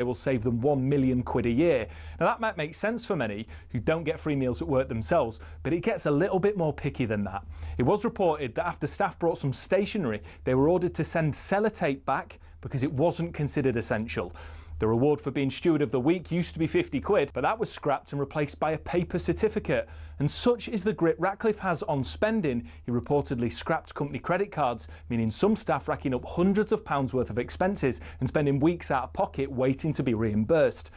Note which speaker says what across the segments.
Speaker 1: It will save them £1 million a year. Now that might make sense for many who don't get free meals at work themselves, but it gets a little bit more picky than that. It was reported that after staff brought some stationery, they were ordered to send sellotape back because it wasn't considered essential. The reward for being Steward of the Week used to be £50, but that was scrapped and replaced by a paper certificate. And such is the grip Ratcliffe has on spending, he reportedly scrapped company credit cards, meaning some staff racking up hundreds of pounds worth of expenses and spending weeks out of pocket waiting to be reimbursed.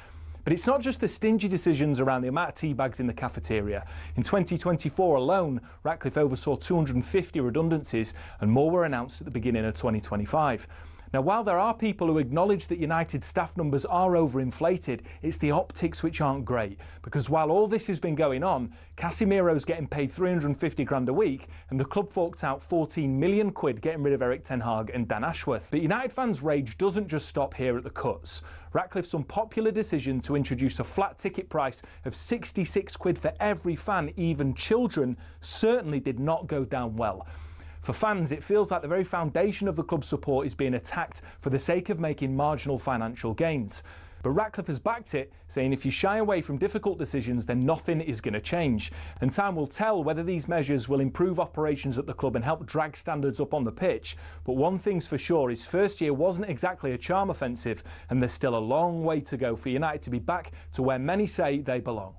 Speaker 1: But it's not just the stingy decisions around the amount of tea bags in the cafeteria. In 2024 alone, Ratcliffe oversaw 250 redundancies and more were announced at the beginning of 2025. Now, while there are people who acknowledge that United staff numbers are overinflated, it's the optics which aren't great. Because while all this has been going on, Casemiro's getting paid 350 grand a week, and the club forked out 14 million quid getting rid of Eric Ten Hag and Dan Ashworth. But United fans' rage doesn't just stop here at the cuts. Ratcliffe's unpopular decision to introduce a flat ticket price of 66 quid for every fan, even children, certainly did not go down well. For fans, it feels like the very foundation of the club's support is being attacked for the sake of making marginal financial gains. But Ratcliffe has backed it, saying if you shy away from difficult decisions, then nothing is going to change. And time will tell whether these measures will improve operations at the club and help drag standards up on the pitch. But one thing's for sure, his first year wasn't exactly a charm offensive, and there's still a long way to go for United to be back to where many say they belong.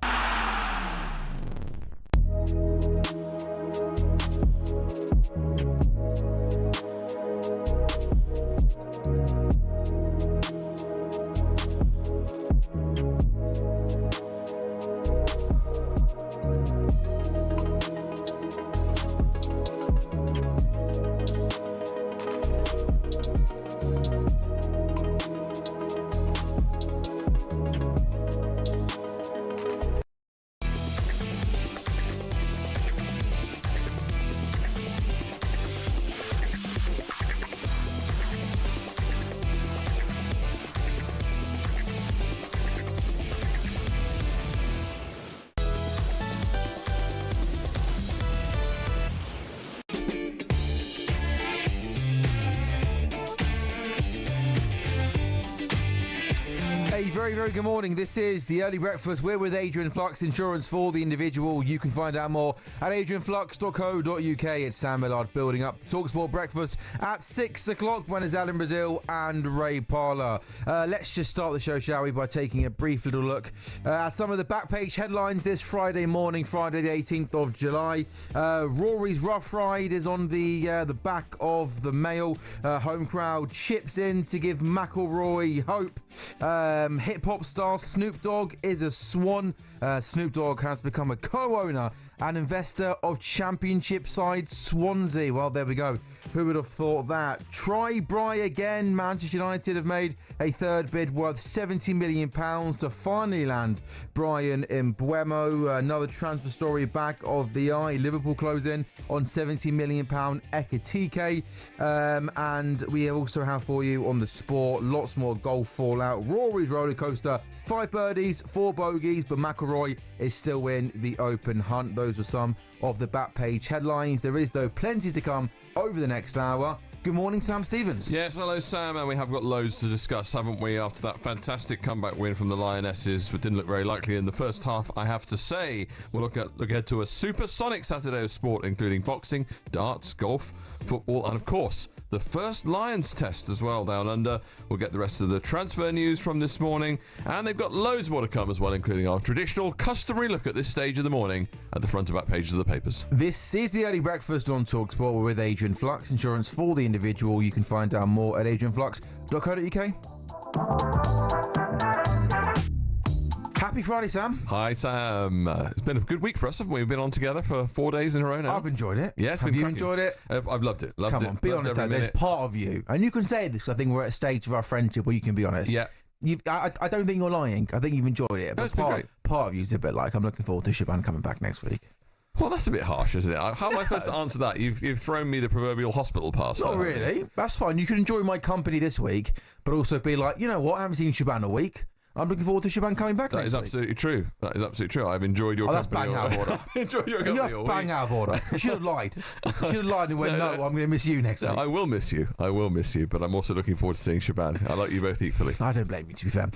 Speaker 2: Very good morning. This is the Early Breakfast. We're with Adrian Flux, insurance for the individual. You can find out more at adrianflux.co.uk. It's Sam Ellard building up talkSPORT Breakfast at 6 o'clock. Buenos Aires in Brazil and Ray Parler. Let's just start the show, shall we, by taking a brief little look at some of the back page headlines this Friday morning, Friday the 18th of July. Rory's rough ride is on the back of the Mail. Home crowd chips in to give McIlroy hope. Hip-hop star Snoop Dogg is a swan. Snoop Dogg has become a co-owner and investor of championship side Swansea. Well, there we go. Who would have thought that? Try Bry again. Manchester United have made a third bid worth £70 million to finally land Brian Mbeumo. Another transfer story back of the eye. Liverpool close in on £70 million Ekitike. And we also have for you on the sport lots more golf fallout. Rory's roller coaster. 5 birdies, 4 bogeys, but McIlroy is still in the open hunt. Those were some of the back page headlines. There is, though, plenty to come over the next hour. Good morning, Sam Stevens.
Speaker 3: Yes, hello, Sam, and we have got loads to discuss, haven't we, after that fantastic comeback win from the Lionesses, which didn't look very likely in the first half, I have to say. We'll look ahead to a supersonic Saturday of sport, including boxing, darts, golf, football, and, of course, the first Lions test as well down under. We'll get the rest of the transfer news from this morning, and they've got loads more to come as well, including our traditional customary look at this stage of the morning at the front and back pages of the papers.
Speaker 2: This is the Early Breakfast on talkSPORT. We're with Adrian Flux, insurance for the individual. You can find out more at adrianflux.co.uk. Happy Friday, Sam.
Speaker 3: Hi, Sam. It's been a good week for us, haven't we? We've been on together for 4 days in a row now.
Speaker 2: I've enjoyed it.
Speaker 3: Yeah,
Speaker 2: Have you enjoyed it?
Speaker 3: I've loved it.
Speaker 2: Come on, be honest. There's part of you, and you can say this because I think we're at a stage of our friendship where you can be honest.
Speaker 3: Yeah.
Speaker 2: I don't think you're lying. I think you've enjoyed it. But
Speaker 3: great.
Speaker 2: Part of you's a bit like, I'm looking forward to Shaban coming back next week.
Speaker 3: Well, that's a bit harsh, isn't it? How am I supposed to answer that? You've thrown me the proverbial hospital pass.
Speaker 2: Not really. That's fine. You can enjoy my company this week, but also be like, you know what? I haven't seen Shaban a week. I'm looking forward to Shaban coming back.
Speaker 3: That is absolutely true. That is absolutely true. I've enjoyed your company.
Speaker 2: That's bang out of order.
Speaker 3: Enjoyed your company.
Speaker 2: That's bang out of order. You should have lied. You should have lied and went, no, I'm going to miss you next week.
Speaker 3: I will miss you. I will miss you. But I'm also looking forward to seeing Shaban. I like you both equally.
Speaker 2: I don't blame you, to be fair.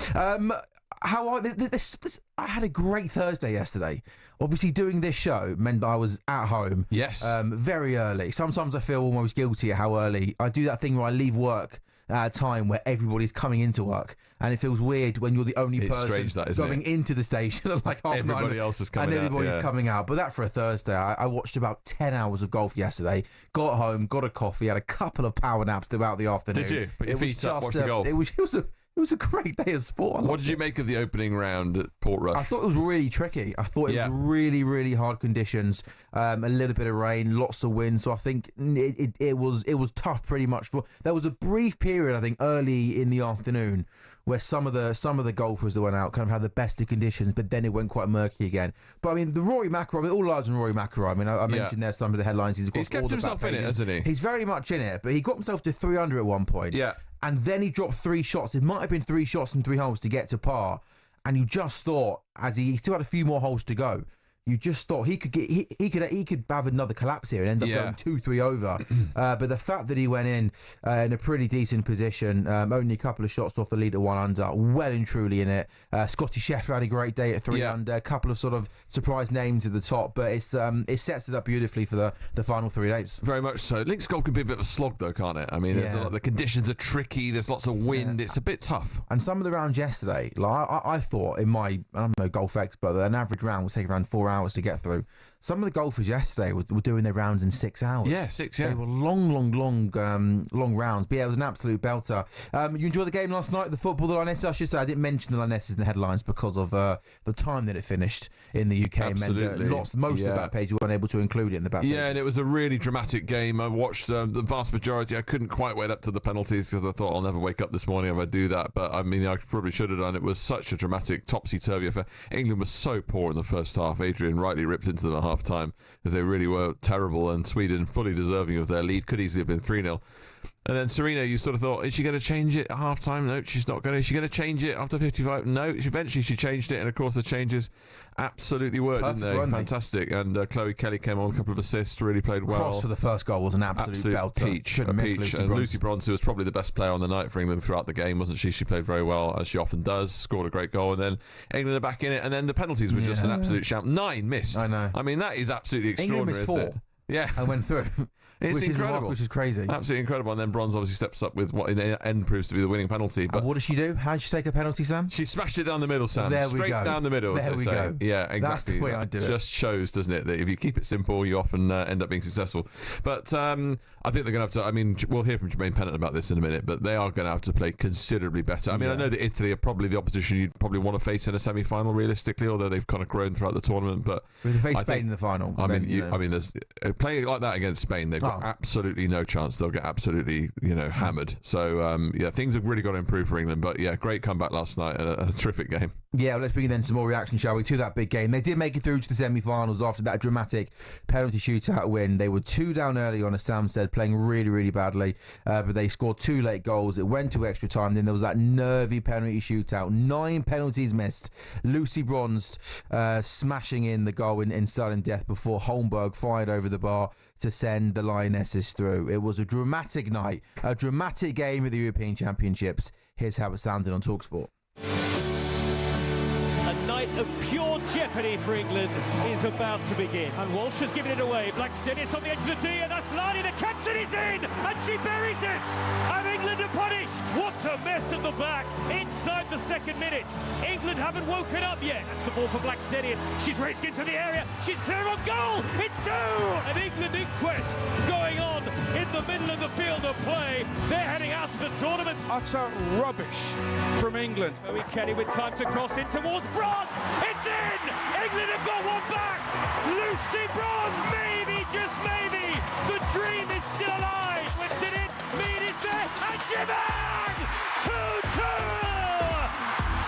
Speaker 2: I had a great Thursday yesterday. Obviously, doing this show meant that I was at home.
Speaker 3: Yes.
Speaker 2: Very early. Sometimes I feel almost guilty at how early. I do that thing where I leave work at a time where everybody's coming into work, and it feels weird when you're the only person going into the station at like half
Speaker 3: everybody
Speaker 2: 9,
Speaker 3: else is coming
Speaker 2: and everybody's
Speaker 3: out,
Speaker 2: coming out. But that for a Thursday, I watched about 10 hours of golf yesterday. Got home, got a coffee, had a couple of power naps throughout the afternoon.
Speaker 3: Did you? Put your feet up, watch the golf.
Speaker 2: It was a great day of sport.
Speaker 3: What did you make of the opening round at Portrush?
Speaker 2: I thought it was really tricky. I thought it was really, really hard conditions. A little bit of rain, lots of wind. So I think it was tough pretty much. There was a brief period, I think, early in the afternoon where some of the golfers that went out kind of had the best of conditions, but then it went quite murky again. But I mean, the Rory McIlroy, all lives on Rory McIlroy. I mean, I mentioned there some of the headlines. He's
Speaker 3: kept himself in it, hasn't he?
Speaker 2: He's very much in it, but he got himself to 3 under at one point. Yeah. And then he dropped 3 shots. It might have been 3 shots and 3 holes to get to par. And you just thought, as he still had a few more holes to go, you just thought he could have another collapse here and end up going 2-3 over. But the fact that he went in a pretty decent position, only a couple of shots off the lead at 1 under, well and truly in it. Scotty Scheffler had a great day at 3 under, a couple of sort of surprise names at the top, but it sets it up beautifully for the final 3 days.
Speaker 3: Very much so. Links golf can be a bit of a slog though, can't it? I mean, the conditions are tricky, there's lots of wind, it's a bit tough.
Speaker 2: And some of the rounds yesterday, like I thought I'm no golf expert, an average round would take around 4 hours to get through. Some of the golfers yesterday were doing their rounds in 6 hours.
Speaker 3: Yeah, 6. Yeah,
Speaker 2: they were long rounds. But yeah, it was an absolute belter. You enjoyed the game last night, the football, the Lionesses. I should say I didn't mention the Lionesses in the headlines because of the time that it finished in the UK.
Speaker 3: Absolutely.
Speaker 2: Most of the back page, we weren't able to include it in the back.
Speaker 3: Yeah, and it was a really dramatic game. I watched the vast majority. I couldn't quite wait up to the penalties because I thought I'll never wake up this morning if I do that. But I mean, I probably should have done. It was such a dramatic topsy-turvy affair. England was so poor in the first half. Adrian rightly ripped into them at half time because they really were terrible, and Sweden fully deserving of their lead. Could easily have been 3-0. And then Serena, you sort of thought, is she going to change it at half-time? No, she's not going to. Is she going to change it after 55? No. Eventually she changed it, and of course the changes absolutely worked, didn't they? Fantastic. And Chloe Kelly came on with a couple of assists, really played well.
Speaker 2: Cross for the first goal was an absolute belter.
Speaker 3: Peach. And Lucy Bronze, who was probably the best player on the night for England throughout the game, wasn't she? She played very well, as she often does, scored a great goal, and then England are back in it, and then the penalties were just an absolute shout. 9 missed.
Speaker 2: I know.
Speaker 3: I mean, that is absolutely extraordinary.
Speaker 2: England missed 4.
Speaker 3: Yeah.
Speaker 2: And went through.
Speaker 3: It's incredible.
Speaker 2: Which is crazy.
Speaker 3: Absolutely incredible. And then Bronze obviously steps up with what in the end proves to be the winning penalty. But
Speaker 2: what does she do? How did she take a penalty, Sam?
Speaker 3: She smashed it down the middle, Sam.
Speaker 2: There we
Speaker 3: Straight
Speaker 2: go.
Speaker 3: down the middle.
Speaker 2: There we go.
Speaker 3: Yeah, exactly.
Speaker 2: That's the way I do it.
Speaker 3: Just shows, doesn't it, that if you keep it simple, you often end up being successful. But I think they're going to have to, I mean, we'll hear from Jermaine Pennant about this in a minute, but they are going to have to play considerably better. I mean, I know that Italy are probably the opposition you'd probably want to face in a semi-final realistically, although they've kind of grown throughout the tournament. But
Speaker 2: we can face Spain in the final.
Speaker 3: I mean, there's playing like that against Spain, they've got absolutely no chance. They'll get absolutely, hammered. So, things have really got to improve for England. But, great comeback last night and a terrific game.
Speaker 2: Yeah, well, let's bring then some more reaction, shall we, to that big game. They did make it through to the semi-finals after that dramatic penalty shootout win. They were 2 down early on, as Sam said, playing really, really badly. But they scored 2 late goals. It went to extra time. Then there was that nervy penalty shootout. 9 penalties missed. Lucy Bronze smashing in the goal in sudden death before Holmberg fired over the bar to send the Lionesses through. It was a dramatic night, a dramatic game at the European Championships. Here's how it sounded on talkSPORT.
Speaker 4: A night of pure jeopardy for England is about to begin. And Walsh has given it away. Blackstenius on the edge of the tee, and that's Lani. The captain is in, and she buries it. And England are punished. What a mess at the back inside the second minute. England haven't woken up yet. That's the ball for Blackstenius. She's racing into the area. She's clear on goal. It's 2. An England inquest going on in the middle of the field of play. They're heading out of the tournament.
Speaker 5: Utter rubbish from England.
Speaker 4: Chloe Kelly with time to cross in towards Bronze. It's in! England have got one back! Lucy Bronze! Maybe, just maybe, the dream is still alive! Whips it in, Mead is there, and Jibang! 2-2!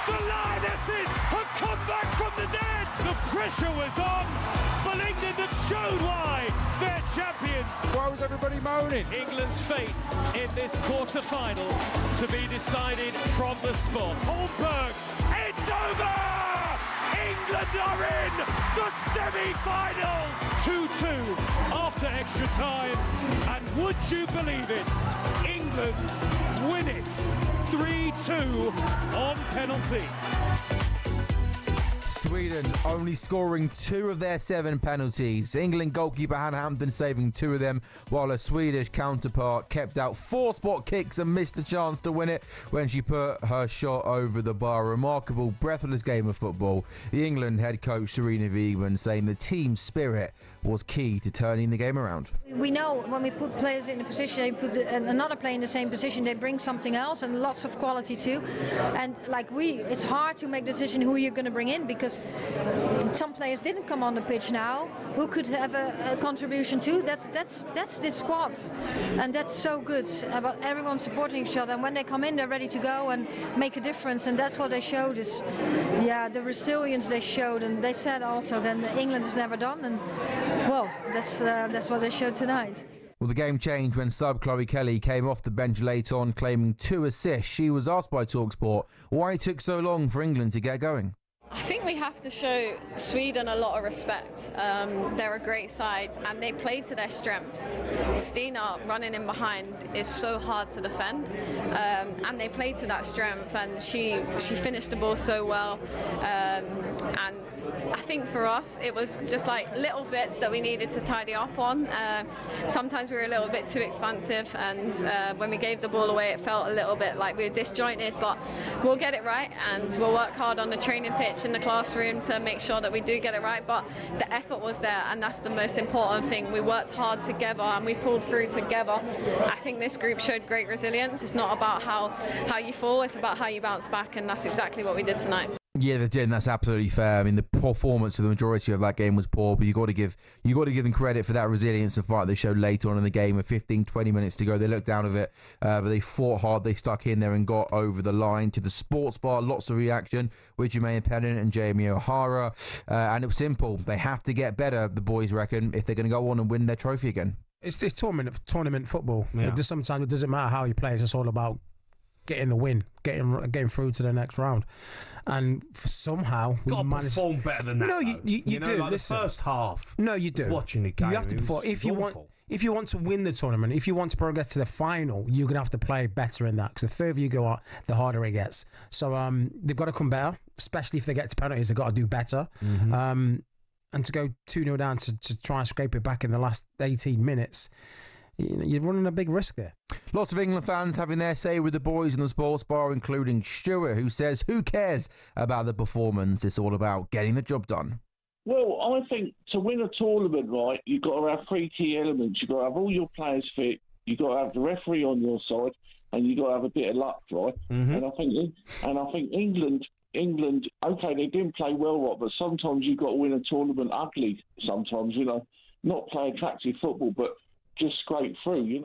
Speaker 4: The Lionesses have come back from the dead! The pressure was on, but England have showed why they're champions!
Speaker 5: Why was everybody moaning?
Speaker 4: England's fate in this quarter-final to be decided from the spot. Holmberg are in the semi-final. 2-2 after extra time, and would you believe it, England win it 3-2 on penalty.
Speaker 2: Sweden only scoring 2 of their 7 penalties. England goalkeeper Hannah Hampton saving 2 of them, while her Swedish counterpart kept out 4 spot kicks and missed the chance to win it when she put her shot over the bar. A remarkable, breathless game of football. The England head coach Sarina Wiegman saying the team spirit was key to turning the game around.
Speaker 6: We know when we put players in a position, they put another player in the same position, they bring something else and lots of quality too. And it's hard to make the decision who you're going to bring in, because some players didn't come on the pitch now. Who could have a contribution too? That's this squad, and that's so good about everyone supporting each other. And when they come in, they're ready to go and make a difference. And that's what they showed. The resilience they showed. And they said also then England is never done. And well, that's what they showed tonight.
Speaker 2: Well, the game changed when sub Chloe Kelly came off the bench late on, claiming 2 assists. She was asked by talkSPORT why it took so long for England to get going.
Speaker 7: I think we have to show Sweden a lot of respect. They're a great side and they play to their strengths. Stina running in behind is so hard to defend, and they play to that strength, and she finished the ball so well. And I think for us it was just like little bits that we needed to tidy up on. Sometimes we were a little bit too expansive, and when we gave the ball away it felt a little bit like we were disjointed, but we'll get it right and we'll work hard on the training pitch in the classroom to make sure that we do get it right. But the effort was there, and that's the most important thing. We worked hard together and we pulled through together. I think this group showed great resilience. It's not about how you fall, it's about how you bounce back, and that's exactly what we did tonight.
Speaker 2: Yeah, they did, and that's absolutely fair. I mean, the performance of the majority of that game was poor, but you got to give them credit for that resilience and fight they showed later on in the game. With 15-20 minutes to go, they looked out of it, but they fought hard. They stuck in there and got over the line to the sports bar. Lots of reaction with Jermaine Pennant and Jamie O'Hara, and it was simple. They have to get better, the boys reckon, if they're going to go on and win their trophy again.
Speaker 8: It's tournament football. Yeah. Sometimes it doesn't matter how you play. It's just all about getting the win, getting through to the next round. And somehow we managed to perform better than that. No, you do. Like listen, the first half. No, you do. Watching the game, you have to perform. If you want to win the tournament, if you want to progress to the final, you're gonna have to play better in that. Because the further you go out, the harder it gets. So they've got to come better, especially if they get to penalties. They've got to do better. Mm-hmm. And to go 2-0 down to try and scrape it back in the last 18 minutes. You're running a big risk there.
Speaker 2: Lots of England fans having their say with the boys in the sports bar, including Stuart, who says, who cares about the performance? It's all about getting the job done.
Speaker 9: Well, I think to win a tournament, right, you've got to have 3 key elements. You've got to have all your players fit, you've got to have the referee on your side, and you've got to have a bit of luck, right? Mm-hmm. And I think England, okay, they didn't play well, right, but sometimes you've got to win a tournament ugly. Sometimes, not play attractive football, but just scrape through,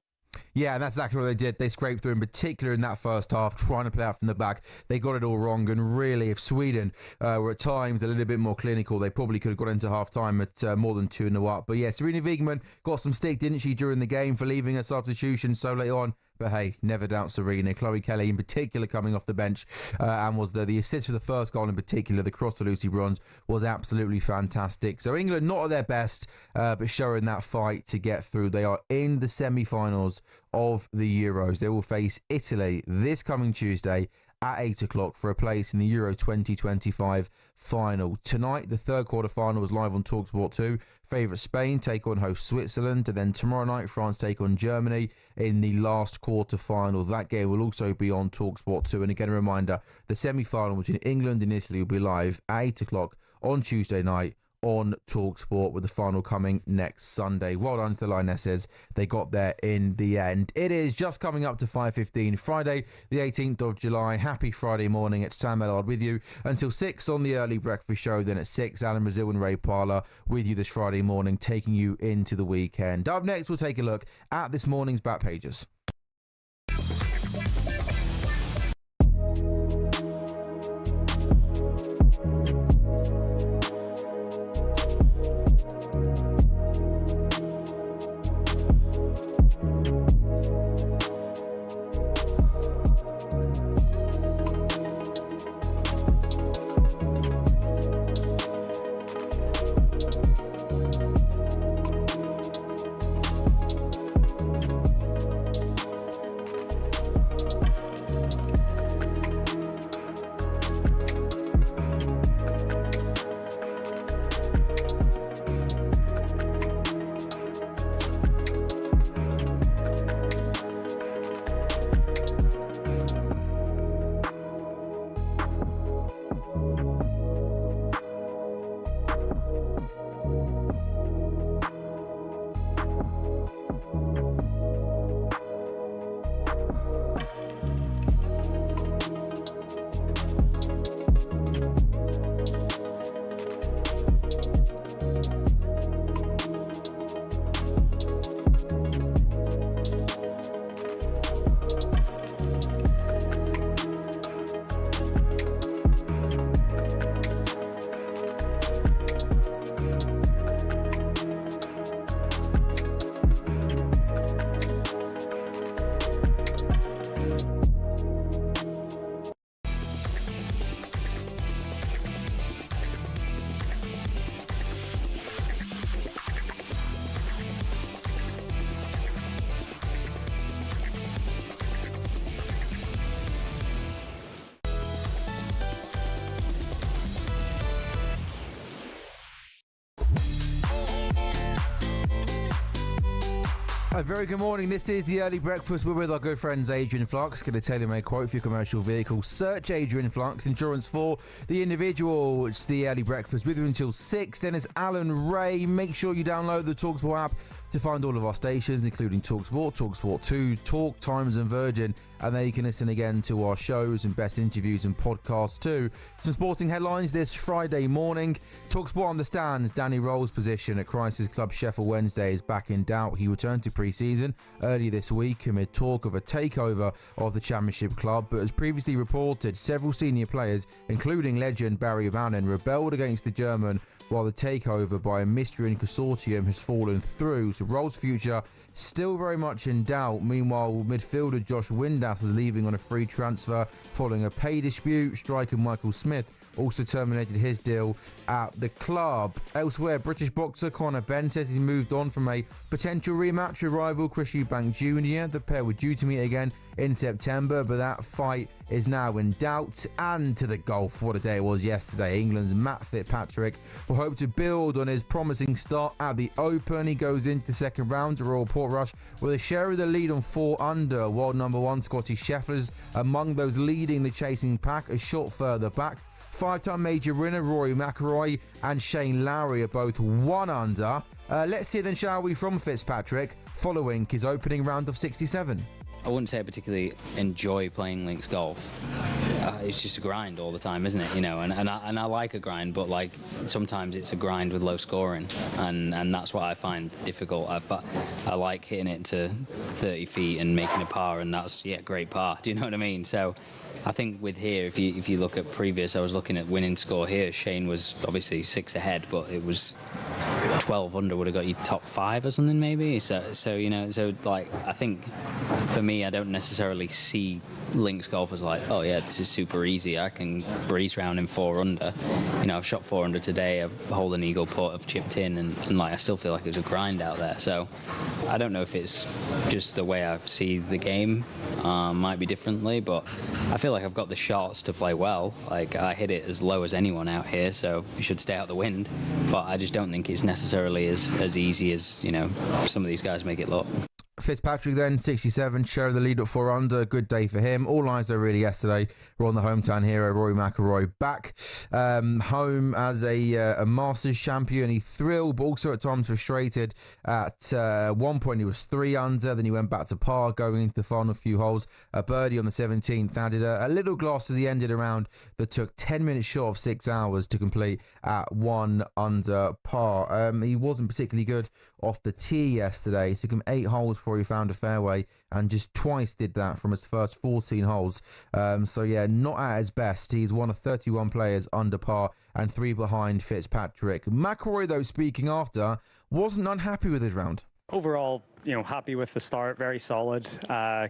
Speaker 2: Yeah, and that's exactly what they did. They scraped through, in particular in that first half, trying to play out from the back. They got it all wrong, and really, if Sweden were at times a little bit more clinical, they probably could have got into half-time at more than 2-0 up. But yeah, Sarina Wiegman got some stick, didn't she, during the game for leaving her substitution so late on. But hey, never doubt Sarina. Chloe Kelly in particular coming off the bench and was the assist for the first goal in particular, the cross for Lucy Bronze, was absolutely fantastic. So England not at their best, but showing that fight to get through. They are in the semi-finals of the Euros. They will face Italy this coming Tuesday at 8 o'clock for a place in the Euro 2025 final. Tonight, the third quarter final is live on talkSPORT 2. Favourite Spain take on host Switzerland, and then tomorrow night France take on Germany in the last quarter final. That game will also be on talkSPORT 2. And again, a reminder, the semi-final between England and Italy will be live at 8 o'clock on Tuesday night on talkSPORT, with the final coming next Sunday. Well done to the Lionesses. They got there in the end. It is just coming up to 5:15, Friday, the 18th of July. Happy Friday morning. It's Sam Ellard with you until 6 on the early breakfast show. Then at 6, Alan Brazil and Ray Parler with you this Friday morning, taking you into the weekend. Up next, we'll take a look at this morning's back pages. A very good morning. This is the Early Breakfast. We're with our good friends Adrian Flux. Get a tailor-made quote for your commercial vehicle. Search Adrian Flux Insurance for the individual. It's the Early Breakfast with you until 6. Then it's Alan Ray. Make sure you download the talkSPORT app to find all of our stations, including talkSPORT, talkSPORT 2, Talk, Times and Virgin. And there you can listen again to our shows and best interviews and podcasts too. Some sporting headlines this Friday morning. talkSPORT understands Danny Roll's position at Crisis Club Sheffield Wednesday is back in doubt. He returned to pre-season early this week amid talk of a takeover of the Championship club. But as previously reported, several senior players, including legend Barry Bannon, rebelled against the German, while the takeover by a Mystery consortium has fallen through. So Roll's future still very much in doubt. Meanwhile, midfielder Josh Windass is leaving on a free transfer following a pay dispute. Striker Michael Smith also terminated his deal at the club. Elsewhere, British boxer Conor Benn says he's moved on from a potential rematch with rival Chris Eubank Jr. The pair were due to meet again in September, but that fight is now in doubt. And to the golf, what a day it was yesterday. England's Matt Fitzpatrick will hope to build on his promising start at the Open. He goes into the second round to Royal Portrush with a share of the lead on 4 under. World number 1 Scotty Scheffler's among those leading the chasing pack, a shot further back. 5-time major winner Rory McIlroy and Shane Lowry are both 1 under. Let's hear then, shall we, from Fitzpatrick following his opening round of 67.
Speaker 10: I wouldn't say I particularly enjoy playing links golf. It's just a grind all the time, isn't it? You know, and I like a grind, but like sometimes it's a grind with low scoring, and that's what I find difficult. I like hitting it to 30 feet and making a par, and that's great par. Do you know what I mean? So I think with here, if you look at previous, I was looking at winning score here. Shane was obviously 6 ahead, but it was 12 under would have got you top 5 or something maybe. So you know, so like I think for me, I don't necessarily see links golf as like, oh yeah, this is super easy. I can breeze round in 4 under. You know, I've shot 4 under today. I've holed an eagle putt. I've chipped in, and like I still feel like it was a grind out there. So I don't know if it's just the way I see the game. Might be differently, but I feel like I've got the shots to play well. Like I hit it as low as anyone out here, so you should stay out the wind. But I just don't think it's necessarily as easy as, you know, some of these guys make it look.
Speaker 2: Fitzpatrick then, 67, share of the lead at 4 under. Good day for him. All eyes are really yesterday. We're on the hometown hero, Rory McIlroy, back home as a Masters champion. He thrilled, but also at times frustrated. At one point, he was 3 under. Then he went back to par, going into the final few holes. A birdie on the 17th. Added a little gloss as he ended a round that took 10 minutes short of 6 hours to complete at 1 under par. He wasn't particularly good off the tee yesterday. It took him 8 holes before he found a fairway, and just twice did that from his first 14 holes. So yeah, not at his best. He's one of 31 players under par and 3 behind Fitzpatrick. McIlroy, though, speaking after, wasn't unhappy with his round.
Speaker 11: Overall, you know, happy with the start, very solid,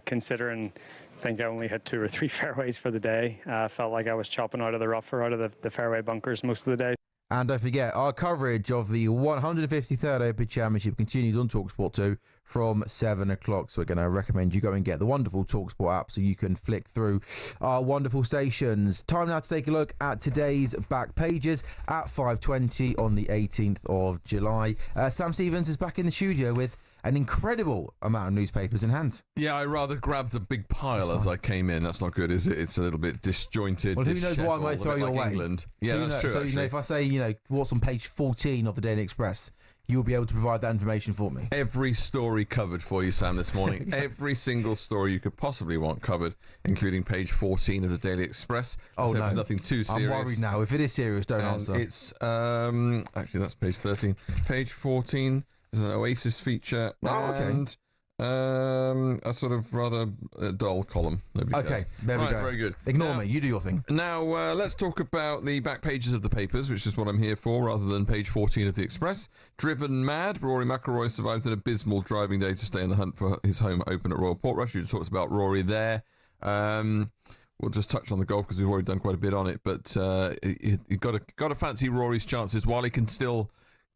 Speaker 11: considering I think I only had 2 or 3 fairways for the day. Felt like I was chopping out of the rough or out of the fairway bunkers most of the day.
Speaker 2: And don't forget, our coverage of the 153rd Open Championship continues on talkSPORT 2 from 7 o'clock. So we're going to recommend you go and get the wonderful talkSPORT app so you can flick through our wonderful stations. Time now to take a look at today's back pages at 5:20 on the 18th of July. Sam Stevens is back in the studio with an incredible amount of newspapers in hand.
Speaker 3: Yeah, I rather grabbed a big pile as I came in. That's not good, is it? It's a little bit disjointed.
Speaker 2: Well, who knows what I might throw your way?
Speaker 3: England. Yeah, that's true.
Speaker 2: So,
Speaker 3: actually.
Speaker 2: you know, if I say, you know, what's on page 14 of the Daily Express, you'll be able to provide that information for me.
Speaker 3: Every story covered for you, Sam, this morning. Every single story you could possibly want covered, including page 14 of the Daily Express.
Speaker 2: Oh, no.
Speaker 3: There's nothing too serious.
Speaker 2: I'm worried now. If it is serious, don't answer.
Speaker 3: It's, actually, that's page 13. Page 14. There's an Oasis feature and a sort of rather dull column.
Speaker 2: There we go.
Speaker 3: Very good.
Speaker 2: Ignore me. You do your thing.
Speaker 3: Now, let's talk about the back pages of the papers, which is what I'm here for, rather than page 14 of the Express. Driven mad, Rory McIlroy survived an abysmal driving day to stay in the hunt for his home Open at Royal Portrush. You talked about Rory there. We'll just touch on the golf because we've already done quite a bit on it, but you've got to fancy Rory's chances while he can still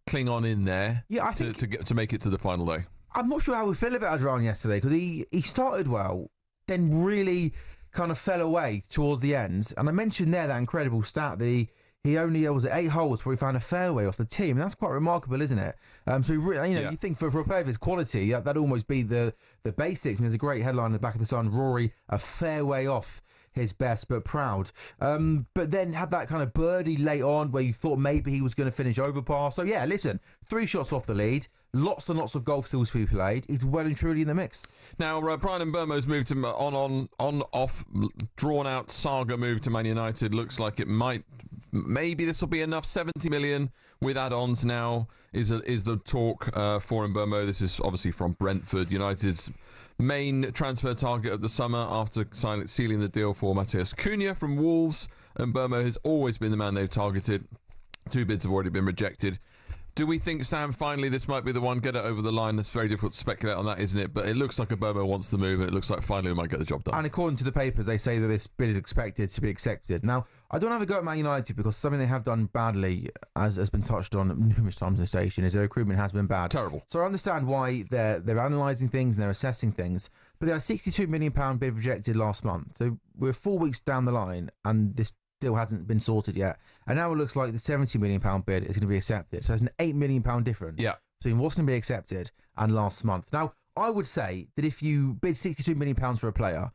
Speaker 3: cling on in there to make it to the final day.
Speaker 2: I'm not sure how we feel about his round yesterday because he started well, then really kind of fell away towards the end. And I mentioned there that incredible stat that he only was at 8 holes before he found a fairway off the tee. And that's quite remarkable, isn't it? So he really, you think for a player of his quality, that'd almost be the basics. And there's a great headline in the back of the Sun: Rory a fairway off his best, but proud. But then had that kind of birdie late on where you thought maybe he was going to finish over par. So yeah, listen, 3 shots off the lead. Lots and lots of golf still to be played. He's well and truly in the mix.
Speaker 3: Now, Brian Mbeumo's moved to on-off, drawn-out saga move to Man United. Looks like it maybe this will be enough. 70 million with add-ons now is the talk for Mbeumo. This is obviously from Brentford, United's main transfer target of the summer after sealing the deal for Matheus Cunha from Wolves. Mbeumo has always been the man they've targeted. 2 bids have already been rejected. Do we think, Sam, finally this might be the one, get it over the line? It's very difficult to speculate on that, isn't it? But it looks like Mbeumo wants the move, and it looks like finally we might get the job done.
Speaker 2: And according to the papers, they say that this bid is expected to be accepted. Now, I don't have a go at Man United because something they have done badly, as has been touched on numerous times in the station, is their recruitment has been bad.
Speaker 3: Terrible.
Speaker 2: So I understand why they're analysing things and they're assessing things, but they had a £62 million bid rejected last month. So we're 4 weeks down the line, and this still hasn't been sorted yet. And now it looks like the £70 million bid is going to be accepted. So there's an £8 million difference between what's going to be accepted and last month. Now, I would say that if you bid £62 million for a player,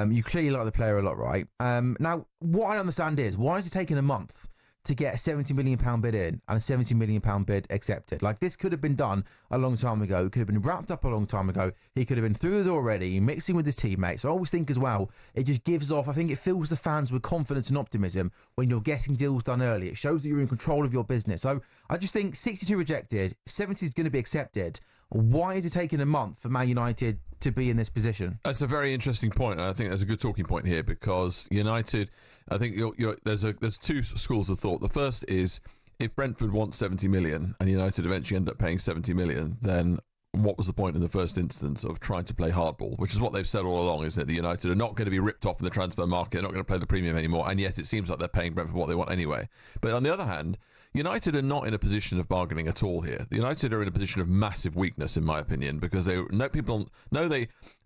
Speaker 2: you clearly like the player a lot, right? Now, what I understand is, why is it taking a month to get a £70 million bid in and a £70 million bid accepted? Like, this could have been done a long time ago. It could have been wrapped up a long time ago. He could have been through the door already, mixing with his teammates. I always think as well, it just gives off, I think it fills the fans with confidence and optimism when you're getting deals done early. It shows that you're in control of your business. So I just think 62 rejected, 70 is going to be accepted. Why is it taking a month for Man United to be in this position?
Speaker 3: That's a very interesting point, and I think there's a good talking point here because United, I think there's 2 schools of thought. The first is, if Brentford wants 70 million and United eventually end up paying 70 million, then what was the point in the first instance of trying to play hardball, which is what they've said all along, isn't it? The United are not going to be ripped off in the transfer market, they're not going to play the premium anymore, and yet it seems like they're paying Brentford what they want anyway. But on the other hand, United are not in a position of bargaining at all here. The United are in a position of massive weakness, in my opinion, because they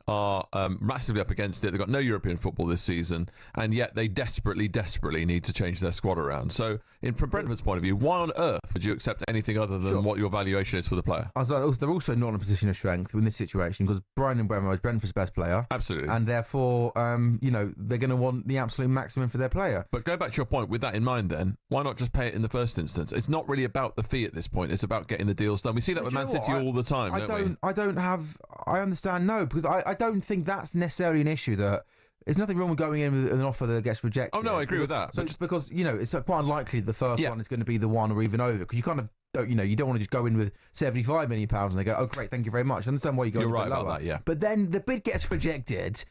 Speaker 3: are massively up against it. They've got no European football this season, and yet they desperately need to change their squad around. So, from Brentford's point of view, why on earth would you accept anything other than what your valuation is for the player?
Speaker 2: They're also not in a position of strength in this situation because Brian Mbeumo is Brentford's best player.
Speaker 3: Absolutely.
Speaker 2: And therefore, they're going to want the absolute maximum for their player.
Speaker 3: But go back to your point, with that in mind then, why not just pay it in the first instance? It's not really about the fee at this point. It's about getting the deals done. We see that with Man City all the time,
Speaker 2: I understand, no, because I don't think that's necessarily an issue. That there's nothing wrong with going in with an offer that gets rejected.
Speaker 3: Oh, no, I agree with that.
Speaker 2: So it's because, it's quite unlikely the first one is going to be the one or even over, because you kind of don't, you don't want to just go in with £75 million and they go, oh, great, thank you very much. I understand why you go
Speaker 3: You're
Speaker 2: in
Speaker 3: right
Speaker 2: lower.
Speaker 3: about that, yeah.
Speaker 2: But then the bid gets rejected.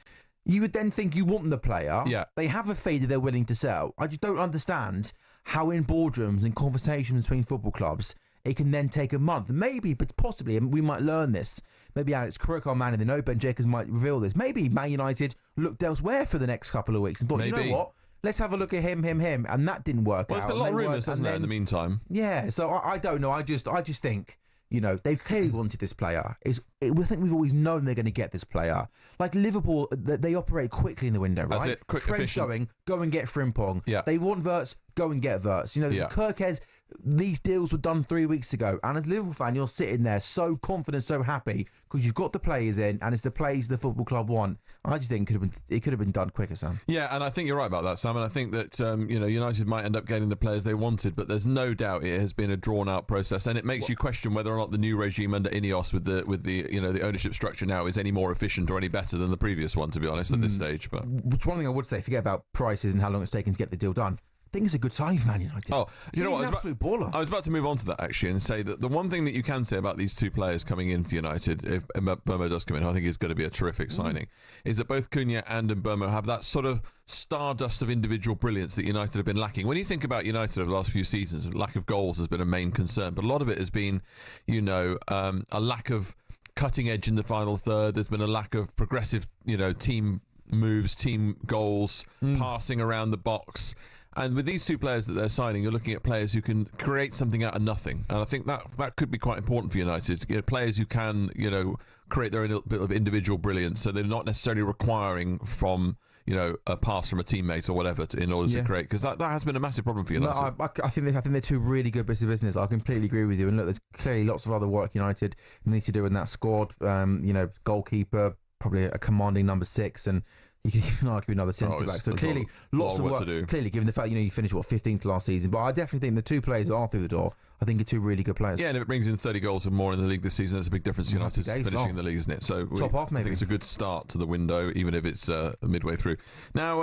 Speaker 2: You would then think you want the player.
Speaker 3: Yeah.
Speaker 2: They have a fee that they're willing to sell. I just don't understand how in boardrooms and conversations between football clubs it can then take a month. Maybe, but possibly, and we might learn this. Maybe Alex Crook, our man in the know, Ben Jacobs might reveal this. Maybe Man United looked elsewhere for the next couple of weeks and thought, you know what? Let's have a look at him. And that didn't work out.
Speaker 3: Well, there's been a lot of rumours, hasn't there, in the meantime?
Speaker 2: Yeah, so I don't know. I just think, they clearly wanted this player. I think we've always known they're going to get this player. Like Liverpool, they operate quickly in the window, right?
Speaker 3: That's it. Quick,
Speaker 2: Trent's
Speaker 3: efficient.
Speaker 2: going, go and get Frimpong.
Speaker 3: Yeah.
Speaker 2: They want Wirtz, go and get Wirtz. Kirkes, these deals were done 3 weeks ago. And as a Liverpool fan, you're sitting there so confident, so happy, because you've got the players in, and it's the players the football club want. I just think it could have been done quicker, Sam.
Speaker 3: Yeah, and I think you're right about that, Sam. And I think that United might end up getting the players they wanted, but there's no doubt it has been a drawn-out process, and it makes you question whether or not the new regime under Ineos with the ownership structure now is any more efficient or any better than the previous one, to be honest, at this stage. But
Speaker 2: which one thing I would say, forget about prices and how long it's taken to get the deal done. I think it's a good signing for Man United.
Speaker 3: Oh, you know what?
Speaker 2: He's an absolute baller.
Speaker 3: I was about to move on to that, actually, and say that the one thing that you can say about these 2 players coming into United, if Mbeumo does come in, I think it's going to be a terrific signing, is that both Cunha and Mbeumo have that sort of stardust of individual brilliance that United have been lacking. When you think about United over the last few seasons, lack of goals has been a main concern, but a lot of it has been, a lack of cutting edge in the final third. There's been a lack of progressive, team moves, team goals, passing around the box. And with these 2 players that they're signing, you're looking at players who can create something out of nothing. And I think that could be quite important for United. Players who can, create their own bit of individual brilliance. So they're not necessarily requiring from, a pass from a teammate or whatever in order to create, because that has been a massive problem for United.
Speaker 2: No, I think they're two really good bits of business. I completely agree with you. And look, there's clearly lots of other work United need to do in that squad. Goalkeeper, probably a commanding number 6, and you can even argue another centre back. So clearly, lots of work to do. Clearly, given the fact you finished 15th last season, but I definitely think the two players that are through the door, I think, are two really good players.
Speaker 3: Yeah, and if it brings in 30 goals and more in the league this season, that's a big difference. United's finishing in the league, isn't it? So
Speaker 2: top half, maybe.
Speaker 3: I think it's a good start to the window, even if it's midway through. Now,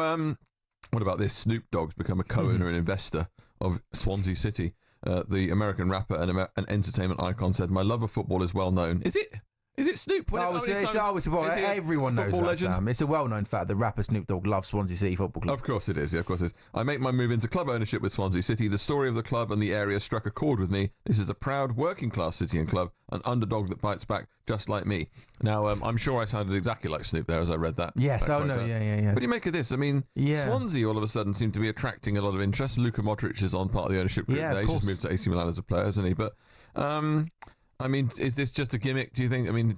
Speaker 3: what about this? Snoop Dogg's become a co-owner and investor of Swansea City. The American rapper and entertainment icon said, "My love of football is well known." Is it? Is it Snoop?
Speaker 2: Everyone knows that, Sam. It's a well-known fact that rapper Snoop Dogg loves Swansea City Football Club.
Speaker 3: Of course it is. Yeah, of course it is. I make my move into club ownership with Swansea City. The story of the club and the area struck a chord with me. This is a proud working-class city and club, an underdog that fights back just like me. Now, I'm sure I sounded exactly like Snoop there as I read that.
Speaker 2: Yes, yeah.
Speaker 3: What do you make of this? I mean, Swansea all of a sudden seem to be attracting a lot of interest. Luka Modric is on part of the ownership group. He's just moved to AC Milan as a player, hasn't he? But I mean, is this just a gimmick, do you think? I mean,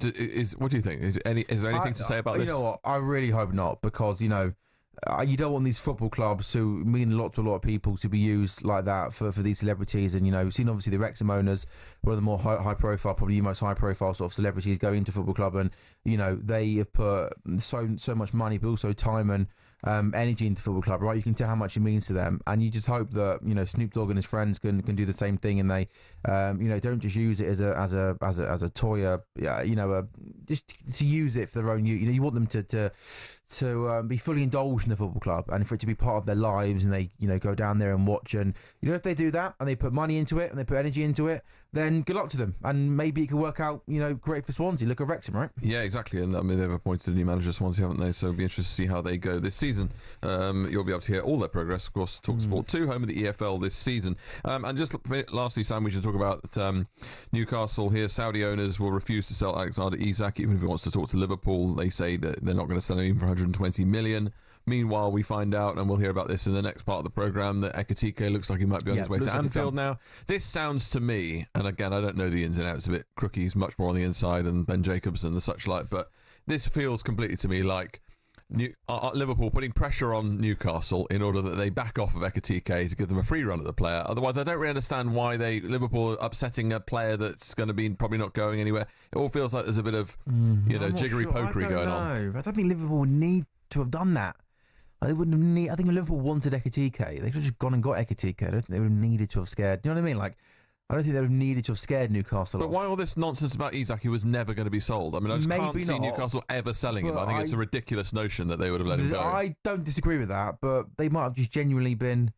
Speaker 3: what do you think? Is there anything to say about this?
Speaker 2: You know what? I really hope not, because, you don't want these football clubs who mean a lot to a lot of people to be used like that for these celebrities. And, we've seen obviously the Wrexham owners, one of the more high profile, probably the most high profile sort of celebrities going into football club. And, they have put so much money, but also time and energy into football club, right? You can tell how much it means to them, and you just hope that Snoop Dogg and his friends can do the same thing, and they don't just use it as a toy, just to use it for their own use. You want them to be fully indulged in the football club, and for it to be part of their lives, and they go down there and watch. And if they do that and they put money into it and they put energy into it, then good luck to them, and maybe it could work out great for Swansea. Look at Wrexham, right?
Speaker 3: Yeah, exactly. And I mean, they've appointed a new manager, Swansea, haven't they? So it'll be interesting to see how they go this season. You'll be able to hear all their progress, of course. talkSPORT 2, home of the EFL this season. And just lastly, Sam, we should talk about Newcastle here. Saudi owners will refuse to sell Alexander Isak, even if he wants to talk to Liverpool. They say that they're not going to sell him even for 120 million. Meanwhile, we find out, and we'll hear about this in the next part of the programme, that Ekitike looks like he might be on his way to Anfield now. This sounds to me, and again, I don't know the ins and outs of it. Crookie's much more on the inside, and Ben Jacobs and the such like, but this feels completely to me like Liverpool putting pressure on Newcastle in order that they back off of Ekitike to give them a free run at the player. Otherwise, I don't really understand why Liverpool are upsetting a player that's going to be probably not going anywhere. It all feels like there's a bit of jiggery-pokery going on.
Speaker 2: I don't think Liverpool would need to have done that. I think if Liverpool wanted Ekitike, they could have just gone and got Ekitike. I don't think they would have needed to have scared. You know what I mean? I don't think they would have needed to have scared Newcastle.
Speaker 3: But why all this nonsense about Isak, who was never going to be sold? I mean, I just can't see Newcastle ever selling him. I think it's a ridiculous notion that they would have let him go.
Speaker 2: I don't disagree with that, but they might have just genuinely been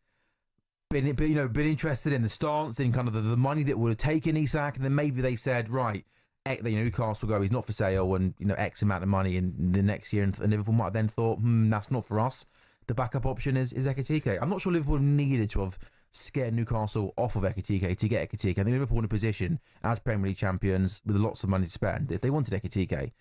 Speaker 2: interested in the stance, in kind of the money that would have taken Isak, and then maybe they said, right, Newcastle go, he's not for sale, and X amount of money in the next year, and Liverpool might have then thought, that's not for us. The backup option is Ekitike. I'm not sure Liverpool needed to have scared Newcastle off of Ekitike to get Ekitike. I think Liverpool in a position as Premier League champions with lots of money to spend. If they wanted Ekitike,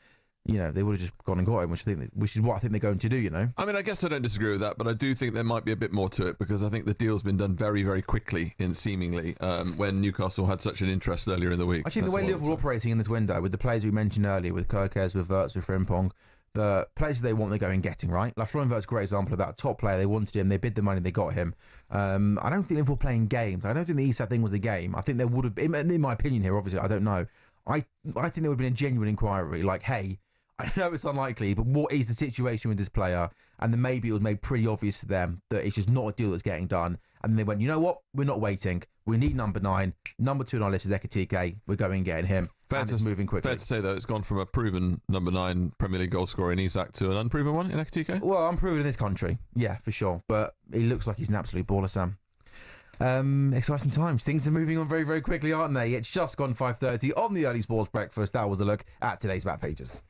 Speaker 2: they would have just gone and got him, which is what I think they're going to do.
Speaker 3: I mean, I guess I don't disagree with that, but I do think there might be a bit more to it, because I think the deal's been done very, very quickly, seemingly, when Newcastle had such an interest earlier in the week.
Speaker 2: Actually, the way Liverpool are operating in this window, with the players we mentioned earlier, with Kirkes, with Wirtz, with Frimpong, the players they want, they go and getting, right? Like Florian Wirtz, great example of that. Top player, they wanted him, they bid the money, they got him. I don't think Liverpool playing games. I don't think the Isak thing was a game. I think there would have been, in my opinion here, obviously, I don't know. I think there would have been a genuine inquiry, like, hey, I know it's unlikely, but what is the situation with this player? And then maybe it was made pretty obvious to them that it's just not a deal that's getting done. And then they went, you know what? We're not waiting. We need number 9. Number 2 on our list is Ekitike. We're going and getting him. And it's moving quickly.
Speaker 3: Fair to say, though, it's gone from a proven number 9 Premier League goal scorer in Isak to an unproven one in Ekitike?
Speaker 2: Well, unproven in this country. Yeah, for sure. But he looks like he's an absolute baller, Sam. Exciting times. Things are moving on very, very quickly, aren't they? It's just gone 5:30 on the Early Sports Breakfast. That was a look at today's back pages.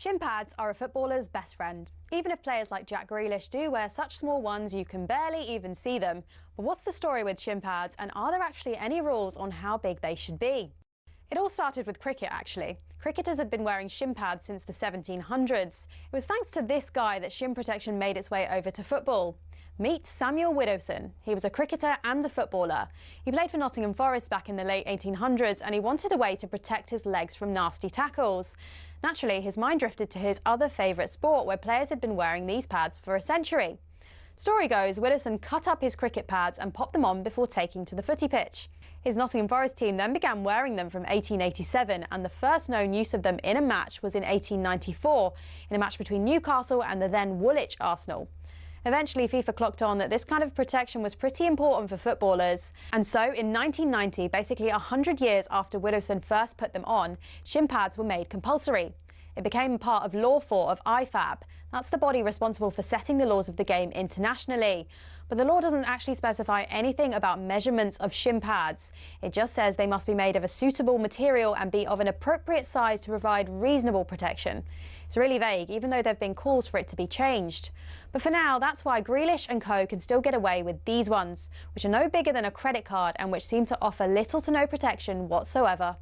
Speaker 12: Shin pads are a footballer's best friend. Even if players like Jack Grealish do wear such small ones you can barely even see them. But what's the story with shin pads, and are there actually any rules on how big they should be? It all started with cricket, actually. Cricketers had been wearing shin pads since the 1700s. It was thanks to this guy that shin protection made its way over to football. Meet Samuel Widdowson. He was a cricketer and a footballer. He played for Nottingham Forest back in the late 1800s, and he wanted a way to protect his legs from nasty tackles. Naturally, his mind drifted to his other favourite sport, where players had been wearing these pads for a century. Story goes, Widdowson cut up his cricket pads and popped them on before taking to the footy pitch. His Nottingham Forest team then began wearing them from 1887, and the first known use of them in a match was in 1894, in a match between Newcastle and the then Woolwich Arsenal. Eventually, FIFA clocked on that this kind of protection was pretty important for footballers. And so, in 1990, basically 100 years after Widdowson first put them on, shin pads were made compulsory. It became part of Law 4 of IFAB. That's the body responsible for setting the laws of the game internationally. But the law doesn't actually specify anything about measurements of shin pads. It just says they must be made of a suitable material and be of an appropriate size to provide reasonable protection. It's really vague, even though there have been calls for it to be changed. But for now, that's why Grealish and co can still get away with these ones, which are no bigger than a credit card and which seem to offer little to no protection whatsoever.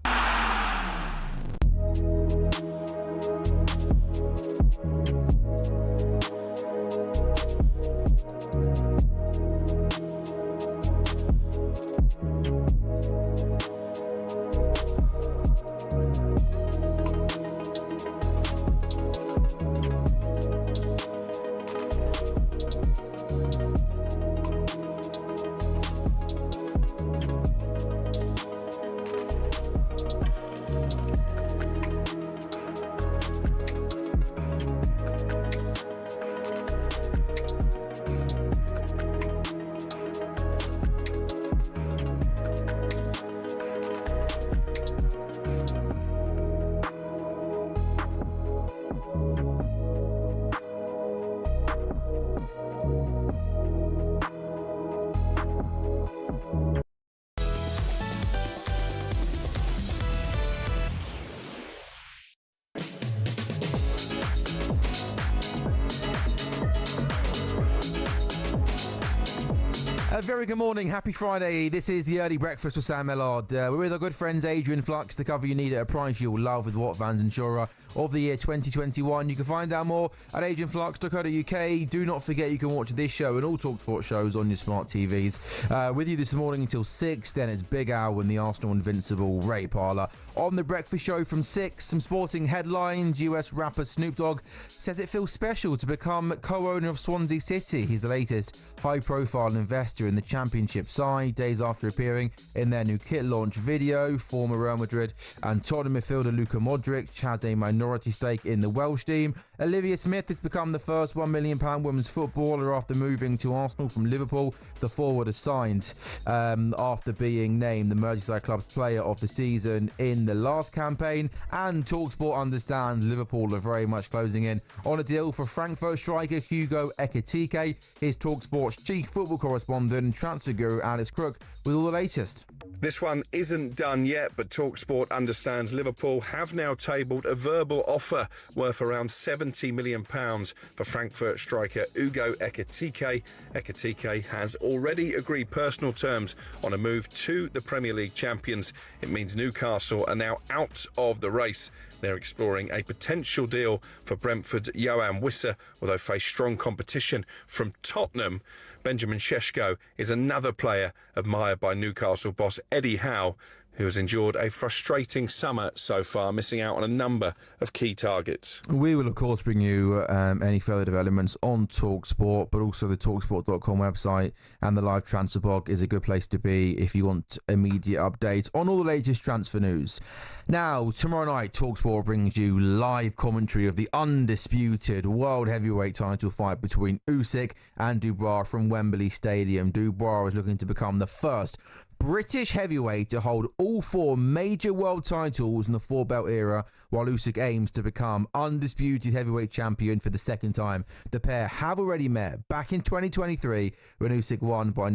Speaker 2: A very good morning, happy Friday. This is the Early Breakfast with Sam Ellard. We're with our good friends Adrian Flux, the cover you need at a price you'll love with Watt Vans Insurer of the year 2021. You can find out more at adrianflux.co.uk. Do not forget you can watch this show and all talkSPORT shows on your smart TVs. With you this morning until 6, then it's Big Al and the Arsenal Invincible Ray Parlour. On the breakfast show from 6, some sporting headlines. US rapper Snoop Dogg says it feels special to become co-owner of Swansea City. He's the latest high-profile investor in the championship side, days after appearing in their new kit launch video. Former Real Madrid and Tottenham midfielder Luka Modric has a minority stake in the Welsh team. Olivia Smith has become the first £1 million women's footballer after moving to Arsenal from Liverpool. The forward has signed after being named the Merseyside club's player of the season in the last campaign. And talkSPORT understands Liverpool are very much closing in on a deal for Frankfurt striker Hugo Ekitike. Here's talkSPORT's chief football correspondent and transfer guru Alice Crook with all the latest.
Speaker 13: This one isn't done yet, but talkSPORT understands Liverpool have now tabled a verbal offer worth around £70 million for Frankfurt striker Hugo Ekitike. Ekitike has already agreed personal terms on a move to the Premier League champions. It means Newcastle are now out of the race. They're exploring a potential deal for Brentford's Johan Wissa, although face strong competition from Tottenham. Benjamin Šeško is another player admired by Newcastle boss Eddie Howe, who has endured a frustrating summer so far, missing out on a number of key targets.
Speaker 2: We will, of course, bring you any further developments on talkSPORT, but also the talkSPORT.com website and the live transfer blog is a good place to be if you want immediate updates on all the latest transfer news. Now, tomorrow night, talkSPORT brings you live commentary of the undisputed world heavyweight title fight between Usyk and Dubois from Wembley Stadium. Dubois is looking to become the first British heavyweight to hold all 4 major world titles in the 4-belt era, while Usyk aims to become undisputed heavyweight champion for the second time. The pair have already met back in 2023 when Usyk won by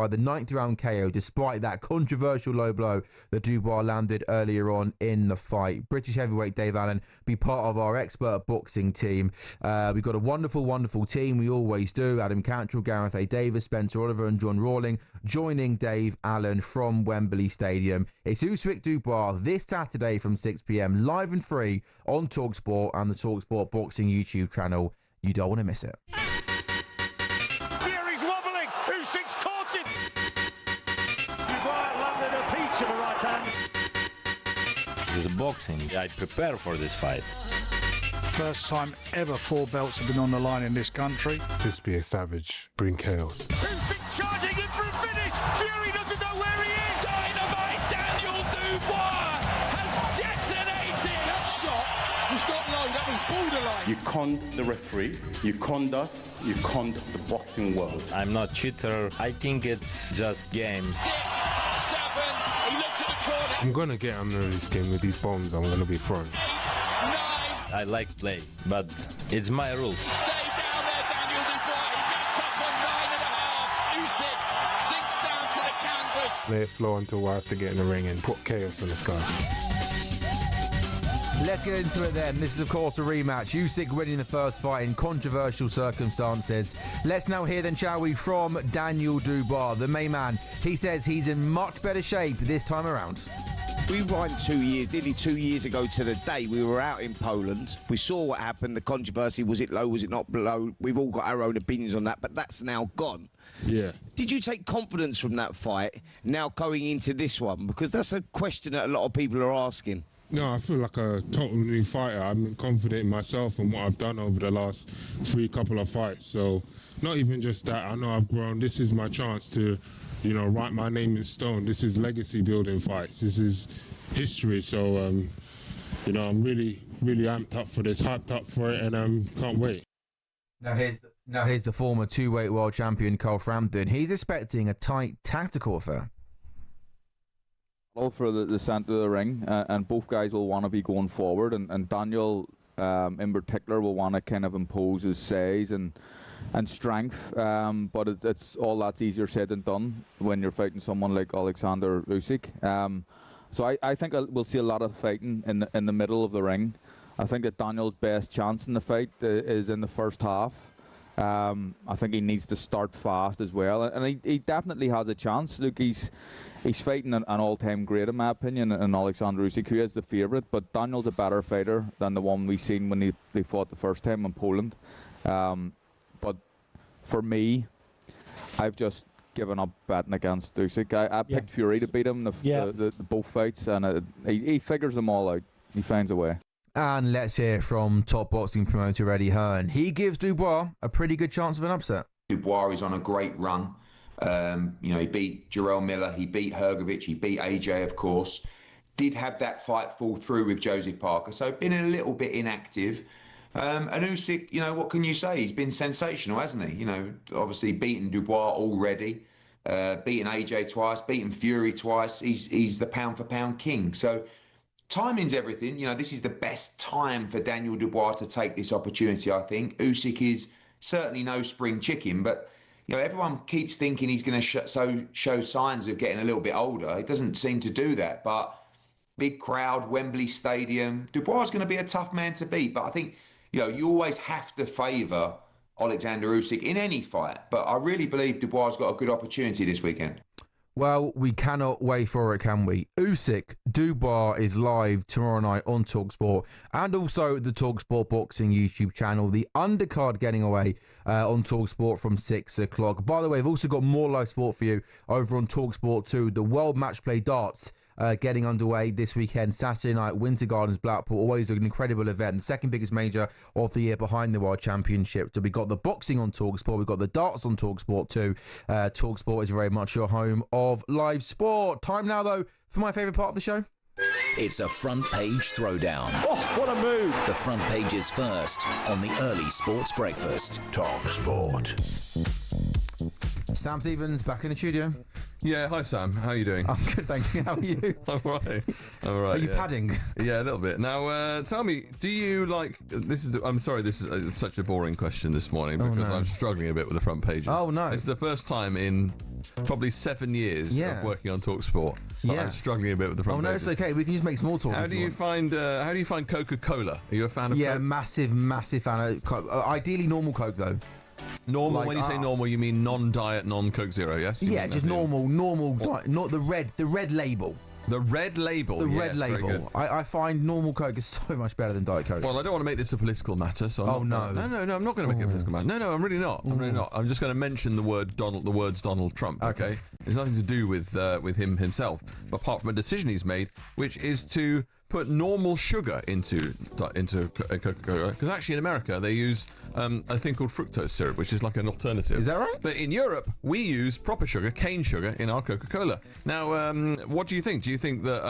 Speaker 2: the 9th round KO, despite that controversial low blow that Dubois landed earlier on in the fight. British heavyweight Dave Allen be part of our expert boxing team. We've got a wonderful, wonderful team. We always do. Adam Cantrell, Gareth A. Davis, Spencer Oliver and John Rawling joining Dave Allen from Wembley Stadium. It's Usyk Dubois this Saturday from 6 p.m, live and free on talkSPORT and the talkSPORT Boxing YouTube channel. You don't want to miss it.
Speaker 4: Fury's wobbling. Usyk's caught it. Dubois landed a peach of a right hand.
Speaker 14: This is boxing. I prepare for this fight.
Speaker 5: First time ever 4 belts have been on the line in this country.
Speaker 15: Just be a savage, bring chaos.
Speaker 4: Usyk charging in for a finish. Fury doesn't know where he is. Dynamite Daniel Dubois has detonated.
Speaker 5: That shot was not low, that was borderline.
Speaker 16: You conned the referee, you conned us, you conned the boxing world.
Speaker 14: I'm not cheater. I think it's just games.
Speaker 4: 6, 7, he looked at the corner.
Speaker 15: I'm going to get under this game with these bombs I'm going to be throwing.
Speaker 4: 9.
Speaker 14: I like play, but it's my rules.
Speaker 4: Stay down there, Daniel Dubois. He gets up on 9.5. Usyk sinks down to the canvas.
Speaker 15: Let it flow until I have to get in the ring and put chaos on this guy.
Speaker 2: Let's get into it then. This is, of course, a rematch. Usyk winning the first fight in controversial circumstances. Let's now hear then, shall we, from Daniel Dubois, the main man. He says he's in much better shape this time around.
Speaker 17: We won nearly 2 years ago to the day. We were out in Poland. We saw what happened, the controversy. Was it low, was it not low? We've all got our own opinions on that, but that's now gone.
Speaker 15: Yeah.
Speaker 17: Did you take confidence from that fight now going into this one? Because that's a question that a lot of people are asking.
Speaker 15: No, I feel like a total new fighter. I'm confident in myself and what I've done over the last 3 couple of fights. So not even just that, I know I've grown. This is my chance to, write my name in stone. This is legacy building fights. This is history. So, I'm really, really amped up for this, hyped up for it, and can't wait.
Speaker 2: Now here's the former 2-weight world champion, Cole Frampton. He's expecting a tight tactical affair.
Speaker 18: For the centre of the ring, and both guys will want to be going forward, and Daniel in particular will want to kind of impose his size and strength, but it's all that's easier said than done when you're fighting someone like Alexander Usyk. So I think we'll see a lot of fighting in the middle of the ring. I think that Daniel's best chance in the fight is in the first half. I think he needs to start fast as well, and he definitely has a chance. Look, he's fighting an all-time great, in my opinion, in Alexander Usyk, who is the favourite, but Daniel's a better fighter than the one we seen when they fought the first time in Poland. But for me, I've just given up betting against Usyk. I picked Fury to beat him the both fights, and he figures them all out. He finds a way.
Speaker 2: And let's hear from top boxing promoter Eddie Hearn. He gives Dubois a pretty good chance of an upset.
Speaker 19: Dubois is on a great run. He beat Jarrell Miller, he beat Hrgovic, he beat AJ, of course. Did have that fight fall through with Joseph Parker, so been a little bit inactive. And Usyk, what can you say? He's been sensational, hasn't he? Obviously beaten Dubois already, beaten AJ twice, beaten Fury twice. He's the pound-for-pound king. So timing's everything. This is the best time for Daniel Dubois to take this opportunity, I think. Usyk is certainly no spring chicken, but everyone keeps thinking he's going to show signs of getting a little bit older. He doesn't seem to do that, but big crowd, Wembley Stadium. Dubois is going to be a tough man to beat, but I think, you always have to favour Alexander Usyk in any fight, but I really believe Dubois has got a good opportunity this weekend.
Speaker 2: Well, we cannot wait for it, can we? Usyk Dubois is live tomorrow night on talkSPORT and also the talkSPORT Boxing YouTube channel. The undercard getting away on talkSPORT from 6 o'clock. By the way, I've also got more live sport for you over on talkSPORT too. The World Match Play Darts getting underway this weekend, Saturday night, Winter Gardens, Blackpool. Always an incredible event, the second biggest major of the year behind the World Championship. So we've got the boxing on talkSPORT, we've got the darts on talkSPORT too. talkSPORT is very much your home of live sport. Time now, though, for my favourite part of the show.
Speaker 20: It's a front page throwdown.
Speaker 4: Oh, what a move!
Speaker 20: The front page is first on the early sports breakfast.
Speaker 2: talkSPORT. Sam Stevens back in the studio.
Speaker 3: Yeah, hi Sam. How are you doing?
Speaker 2: I'm good, thank you. How are you?
Speaker 3: All right.
Speaker 2: Are you padding?
Speaker 3: Yeah, a little bit. Now, tell me, do you like? I'm sorry, this is such a boring question this morning because I'm struggling a bit with the front pages.
Speaker 2: Oh no!
Speaker 3: It's the first time in probably 7 years of working on talkSPORT. I'm struggling a bit with the front pages.
Speaker 2: Oh no, it's okay. We can just make small talk.
Speaker 3: How do you find Coca-Cola? Are you a fan of?
Speaker 2: Yeah, massive fan of Coke. Ideally normal Coke though.
Speaker 3: Normal. When you say normal, you mean non-diet, non-Coke Zero, yes?
Speaker 2: Yeah, just normal, not the red label.
Speaker 3: The red label.
Speaker 2: The red label. I find normal Coke is so much better than Diet Coke.
Speaker 3: Well, I don't want to make this a political matter, so I'm not going to make it a political matter. No, I'm really not. I'm really not. I'm just going to mention the words Donald Trump. Okay, it's nothing to do with him himself, apart from a decision he's made, which is to put normal sugar into Coca-Cola, because actually in America they use a thing called fructose syrup, which is like an alternative.
Speaker 2: Is that right?
Speaker 3: But in Europe we use proper sugar, cane sugar, in our Coca-Cola. Now, what do you think? Do you think that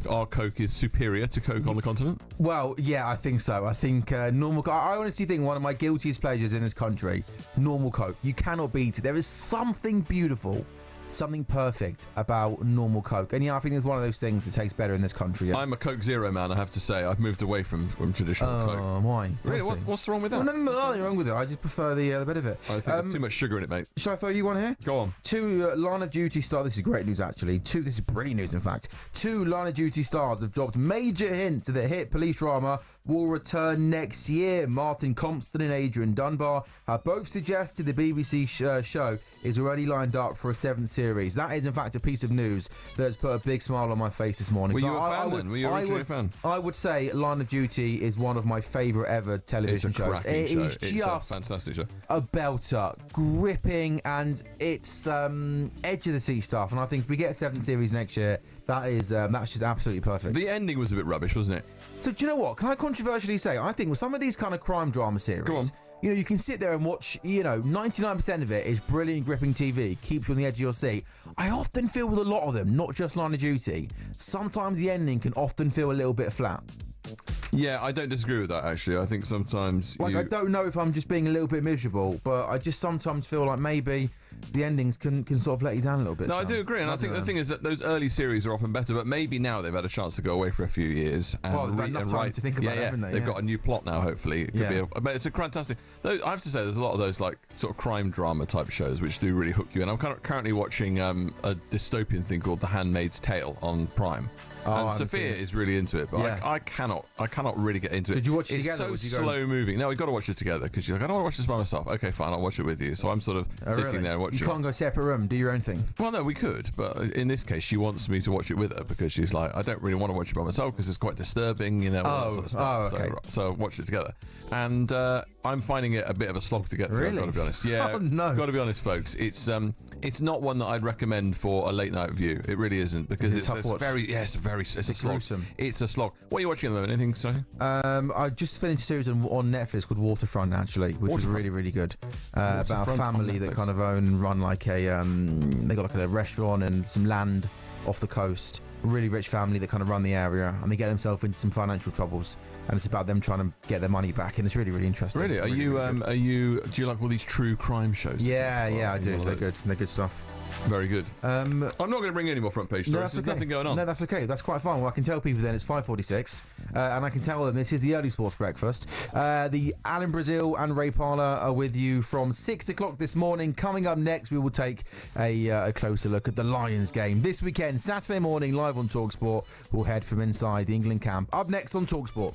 Speaker 3: our Coke is superior to Coke on the continent?
Speaker 2: Well, yeah, I think so. I think normal Coke. I honestly think one of my guiltiest pleasures in this country, normal Coke. You cannot beat it. There is something beautiful, something perfect about normal Coke. And yeah, I think it's one of those things that tastes better in this country. Yeah.
Speaker 3: I'm a Coke Zero man, I have to say. I've moved away from traditional Coke.
Speaker 2: Oh, why?
Speaker 3: Really? What's wrong with that?
Speaker 2: Well, no, nothing wrong with it. I just prefer the bit of it.
Speaker 3: I think there's too much sugar in it, mate.
Speaker 18: Shall I throw you one here?
Speaker 3: Go on.
Speaker 18: 2 Line of Duty stars. This is great news, actually. This is brilliant news, in fact. 2 Line of Duty stars have dropped major hints that the hit police drama will return next year. Martin Compston and Adrian Dunbar have both suggested the BBC show is already lined up for a 7th series. That is, in fact, a piece of news that has put a big smile on my face this morning.
Speaker 3: Were you a fan then? Were you originally a fan?
Speaker 18: I would say Line of Duty is one of my favourite ever television shows.
Speaker 3: It is just a fantastic show.
Speaker 18: A belter, gripping, and it's edge of the seat stuff. And I think if we get a 7th series next year, that's just absolutely perfect.
Speaker 3: The ending was a bit rubbish, wasn't it?
Speaker 18: So do you know what? Can I controversially say, I think with some of these kind of crime drama series, you can sit there and watch, 99% of it is brilliant, gripping TV, keeps you on the edge of your seat. I often feel with a lot of them, not just Line of Duty, sometimes the ending can often feel a little bit flat.
Speaker 3: Yeah, I don't disagree with that, actually. I think sometimes
Speaker 18: I don't know if I'm just being a little bit miserable, but I just sometimes feel like maybe the endings can sort of let you down a little bit.
Speaker 3: No, I do agree, and I think the thing is that those early series are often better, but maybe now they've had a chance to go away for a few years. And
Speaker 18: they've had enough time to think about it, haven't they?
Speaker 3: They've got a new plot now, hopefully. It could be but it's a fantastic... I have to say, there's a lot of those like sort of crime drama type shows which do really hook you in. I'm currently watching a dystopian thing called The Handmaid's Tale on Prime. And Sophia is really into it, but I cannot really get into it.
Speaker 18: Did you watch it together?
Speaker 3: It's so slow moving. No, we've got to watch it together because she's like, I don't want to watch this by myself. Okay, fine, I'll watch it with you. So I'm sort of sitting there watching.
Speaker 18: You can't go separate room, do your own thing.
Speaker 3: Well, no, we could, but in this case, she wants me to watch it with her because she's like, I don't really want to watch it by myself because it's quite disturbing, all that sort of stuff.
Speaker 18: Okay.
Speaker 3: So watch it together, and I'm finding it a bit of a slog to get through.
Speaker 18: Really?
Speaker 3: I've got to be honest. Yeah,
Speaker 18: oh, no.
Speaker 3: Got to be honest, folks. It's not one that I'd recommend for a late night view. It really isn't because it's a slog. It's a slog. What are you watching at the moment? Anything, sorry?
Speaker 18: I just finished a series on Netflix called Waterfront, actually, which was really, really good. About a family that kind of run like a they got like a restaurant and some land off the coast. A really rich family that kind of run the area, and they get themselves into some financial troubles, and it's about them trying to get their money back, and it's really, really interesting.
Speaker 3: Really? Do you like all these true crime shows?
Speaker 18: Yeah, I do. They're good. They're good stuff.
Speaker 3: Very good. I'm not going to bring any more front page stories. There's nothing going on.
Speaker 18: No, that's okay. That's quite fun. Well, I can tell people then it's 5:46, and I can tell them this is the early sports breakfast. The Alan Brazil and Ray Parler are with you from 6 o'clock this morning. Coming up next, we will take a closer look at the Lions game this weekend, Saturday morning, live on talkSPORT. We'll head from inside the England camp. Up next on talkSPORT.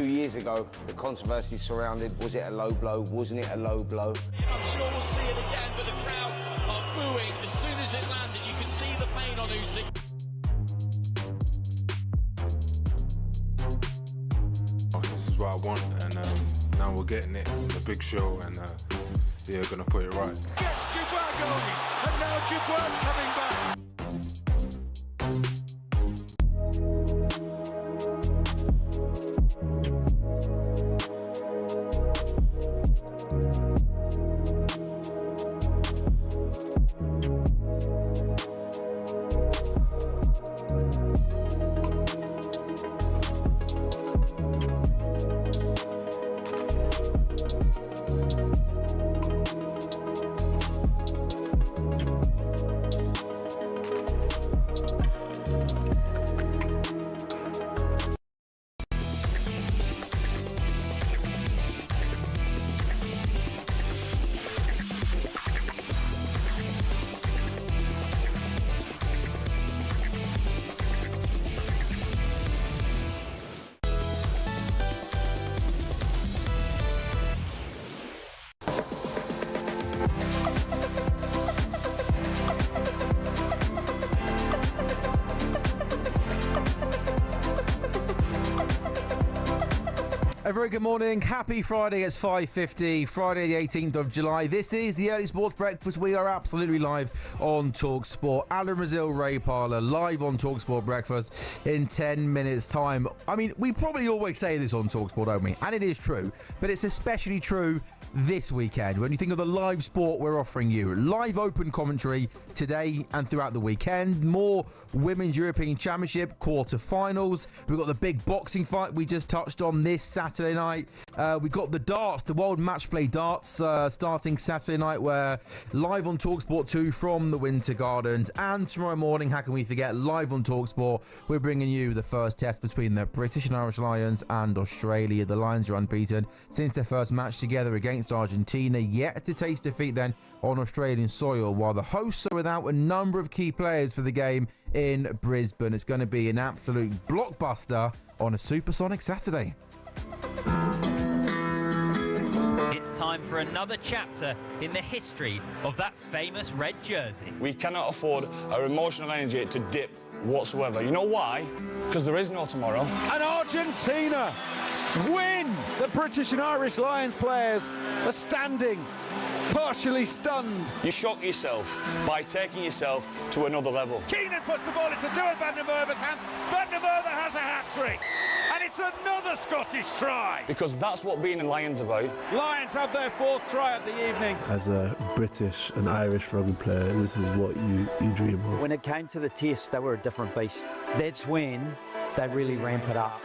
Speaker 17: 2 years ago, the controversy surrounded, was it a low blow, wasn't it a low blow?
Speaker 21: I'm sure we'll see it again, but the crowd are booing as soon as it landed. You can see the pain on Usyk.
Speaker 15: This is what I want, and now we're getting it. It's a big show, and yeah, we're going to put it right.
Speaker 21: Gets Dubois going, and now Dubois coming back.
Speaker 2: A very good morning. Happy Friday. It's 5:50, Friday the 18th of July. This is the Early Sports Breakfast. We are absolutely live on talkSPORT. Alan Brazil, Ray Parlour, live on talkSPORT Breakfast in 10 minutes' time. I mean, we probably always say this on talkSPORT, don't we? And it is true, but it's especially true this weekend when you think of the live sport we're offering you. Live open commentary today and throughout the weekend. More Women's European Championship quarter-finals. We've got the big boxing fight we just touched on this Saturday night. We've got the darts, the World Match Play darts starting Saturday night. We're live on talkSPORT 2 from the Winter Gardens. And tomorrow morning, how can we forget, live on talkSPORT, we're bringing you the first test between the British and Irish Lions and Australia. The Lions are unbeaten since their first match together against Argentina, yet to taste defeat then on Australian soil, while the hosts are without a number of key players for the game in Brisbane. It's going to be an absolute blockbuster on a Supersonic Saturday.
Speaker 22: It's time for another chapter in the history of that famous red jersey.
Speaker 23: We cannot afford our emotional energy to dip whatsoever. You know why? Because there is no tomorrow.
Speaker 4: And Argentina win! The British and Irish Lions players are standing, partially stunned.
Speaker 23: You shock yourself by taking yourself to another level.
Speaker 4: Keenan puts the ball into Dylan van der Merwe's hands. Van der Merwe has a hat-trick. And it's another Scottish try.
Speaker 23: Because that's what being a Lion's about.
Speaker 4: Lions have their fourth try of the evening.
Speaker 24: As a British and Irish rugby player, this is what you dream of.
Speaker 25: When it came to the test, they were a different beast. That's when they really ramp it up.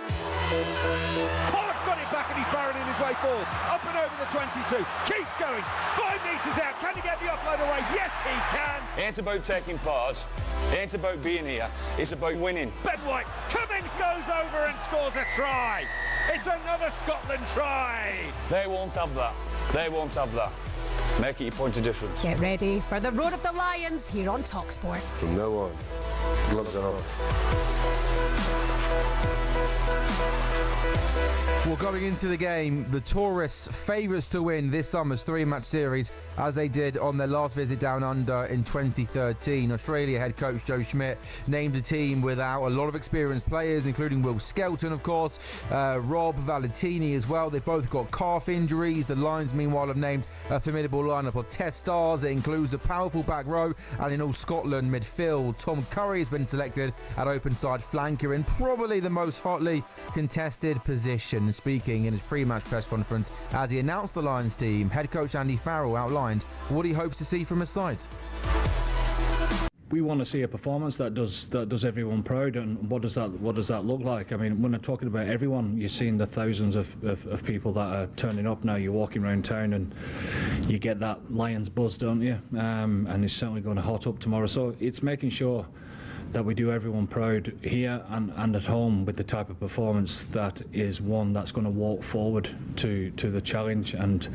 Speaker 4: Pollock's got it back and he's barreling his way forward. Up and over the 22. Keeps going. 5 metres out. Can he get the offload away? Yes, he can.
Speaker 23: It ain't about taking part. It ain't about being here. It's about winning.
Speaker 4: Ben White. Cummings goes over and scores a try. It's another Scotland try.
Speaker 23: They won't have that. They won't have that. Make it your point of difference.
Speaker 26: Get ready for the Road of the Lions here on talkSPORT.
Speaker 23: From now on, gloves are off.
Speaker 2: Well, going into the game, the tourists favourites to win this summer's three-match series, as they did on their last visit down under in 2013. Australia head coach Joe Schmidt named a team without a lot of experienced players, including Will Skelton, of course, Rob Valentini as well. They've both got calf injuries. The Lions, meanwhile, have named a formidable lineup of test stars. It includes a powerful back row and in all Scotland midfield. Tom Curry has been selected at open side flanker in probably the most hotly contested position. Speaking in his pre-match press conference as he announced the Lions team, head coach Andy Farrell outlined what he hopes to see from his side.
Speaker 27: We want to see a performance that does everyone proud, and what does that look like? I mean, when I'm talking about everyone, you're seeing the thousands of people that are turning up now. You're walking around town and you get that Lions buzz, don't you? And it's certainly going to hot up tomorrow. So it's making sure that we do everyone proud here and at home with the type of performance that is one that's going to walk forward to the challenge and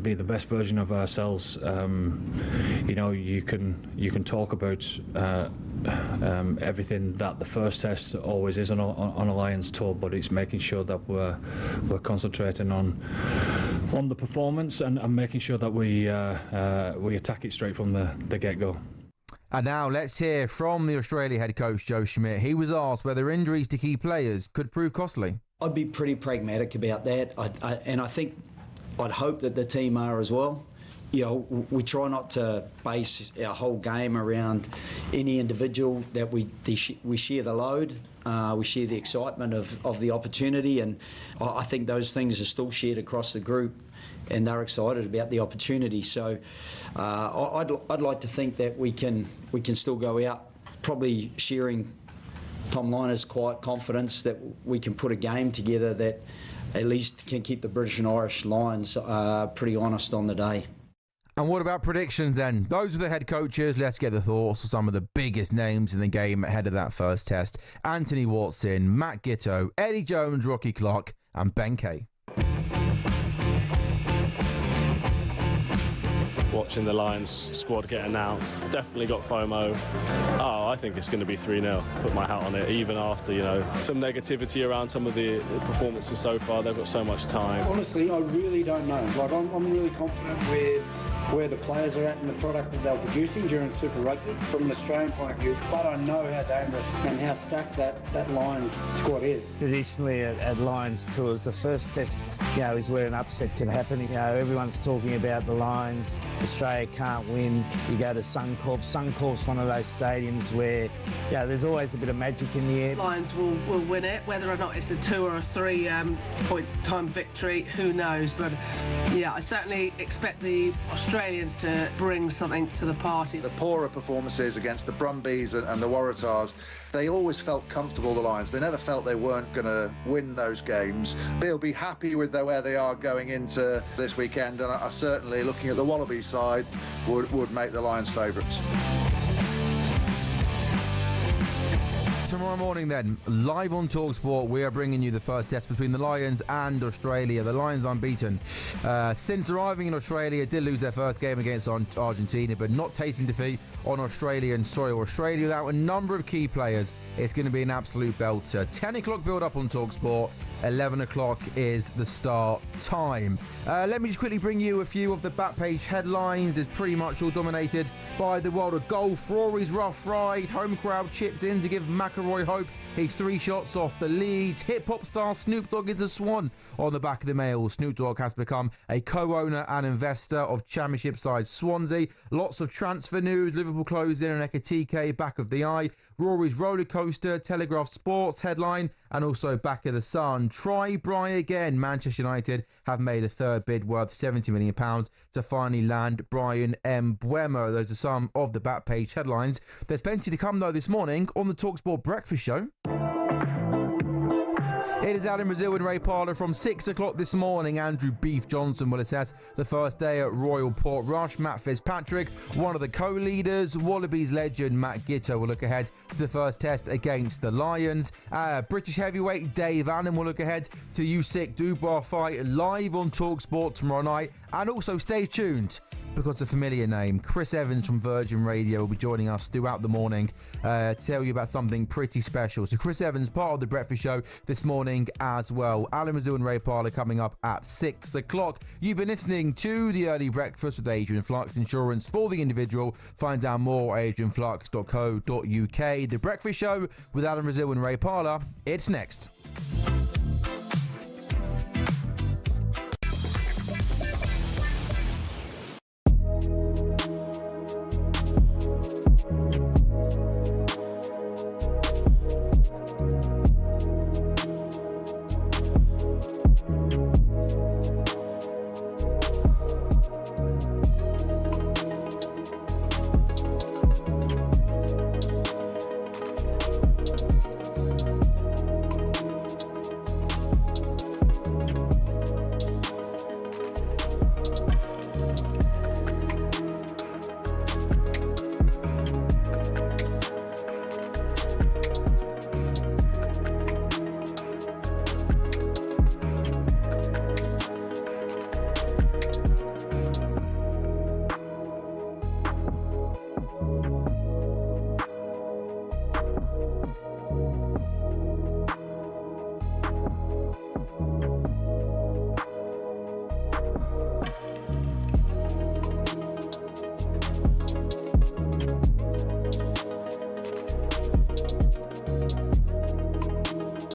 Speaker 27: be the best version of ourselves. You can talk about everything that the first test always is on a Lions tour, but it's making sure that we're concentrating on the performance and making sure that we attack it straight from the get-go.
Speaker 2: And now let's hear from the Australia head coach Joe Schmidt. He was asked whether injuries to key players could prove costly.
Speaker 1: I'd be pretty pragmatic about that, and I think I'd hope that the team are as well. We try not to base our whole game around any individual, that we share the load, we share the excitement of the opportunity, and I think those things are still shared across the group, and they're excited about the opportunity. So I'd like to think that we can still go out, probably sharing Tom Liner's quiet confidence that we can put a game together that at least can keep the British and Irish Lions pretty honest on the day.
Speaker 2: And what about predictions then? Those are the head coaches. Let's get the thoughts of some of the biggest names in the game ahead of that first test. Anthony Watson, Matt Giteau, Eddie Jones, Rocky Clark and Ben Kay.
Speaker 6: Watching the Lions squad get announced, definitely got FOMO. I think it's going to be 3-0. Put my hat on it, even after, some negativity around some of the performances so far. They've got so much time.
Speaker 7: Honestly, I really don't know. I'm really confident with where the players are at and the product that they're producing during Super Rugby from an Australian point of view, but I know how dangerous and how stacked that Lions squad is.
Speaker 8: Traditionally at Lions tours, the first test, is where an upset can happen. Everyone's talking about the Lions. Australia can't win. You go to Suncorp. Suncorp's one of those stadiums where, there's always a bit of magic in the air.
Speaker 9: Lions will win it, whether or not it's a 2 or a 3 point time victory, who knows? But I certainly expect the Australians to bring something to the party.
Speaker 10: The poorer performances against the Brumbies and the Waratahs, they always felt comfortable, the Lions. They never felt they weren't going to win those games. They'll be happy with where they are going into this weekend, and I certainly, looking at the Wallabies side, would make the Lions favourites.
Speaker 2: Tomorrow morning then, live on talkSPORT, we are bringing you the first test between the Lions and Australia. The Lions unbeaten. Since arriving in Australia, did lose their first game against Argentina, but not tasting defeat on Australian soil. Australia without a number of key players. It's going to be an absolute belter. 10 o'clock build-up on talkSPORT. 11 o'clock is the start time. Let me just quickly bring you a few of the back page headlines. It's pretty much all dominated by the world of golf. Rory's rough ride. Home crowd chips in to give McIlroy hope. He's 3 shots off the lead. Hip-hop star Snoop Dogg is a swan on the back of the mail. Snoop Dogg has become a co-owner and investor of championship side Swansea. Lots of transfer news. Liverpool closing and Ekitike back of the eye. Rory's roller coaster, Telegraph Sports headline, and also back of the Sun. Try Bry again. Manchester United have made a third bid worth £70 million to finally land Brian Mbeumo. Those are some of the back page headlines. There's plenty to come though this morning on the talkSPORT Breakfast Show. It is Alan Brazil and Ray Parlour from 6 o'clock this morning. Andrew Beef Johnson will assess the first day at Royal Portrush. Matt Fitzpatrick, one of the co-leaders. Wallabies legend Matt Giteau will look ahead to the first test against the Lions. British heavyweight Dave Allen will look ahead to Usyk Dubois fight live on talkSPORT tomorrow night. And also stay tuned, because a familiar name, Chris Evans from Virgin Radio, will be joining us throughout the morning to tell you about something pretty special. So Chris Evans, part of the Breakfast Show this morning as well. Alan Brazil and Ray Parlour coming up at 6 o'clock. You've been listening to The Early Breakfast with Adrian Flux, insurance for the individual. Find out more at adrianflux.co.uk. The Breakfast Show with Alan Brazil and Ray Parlour. It's next.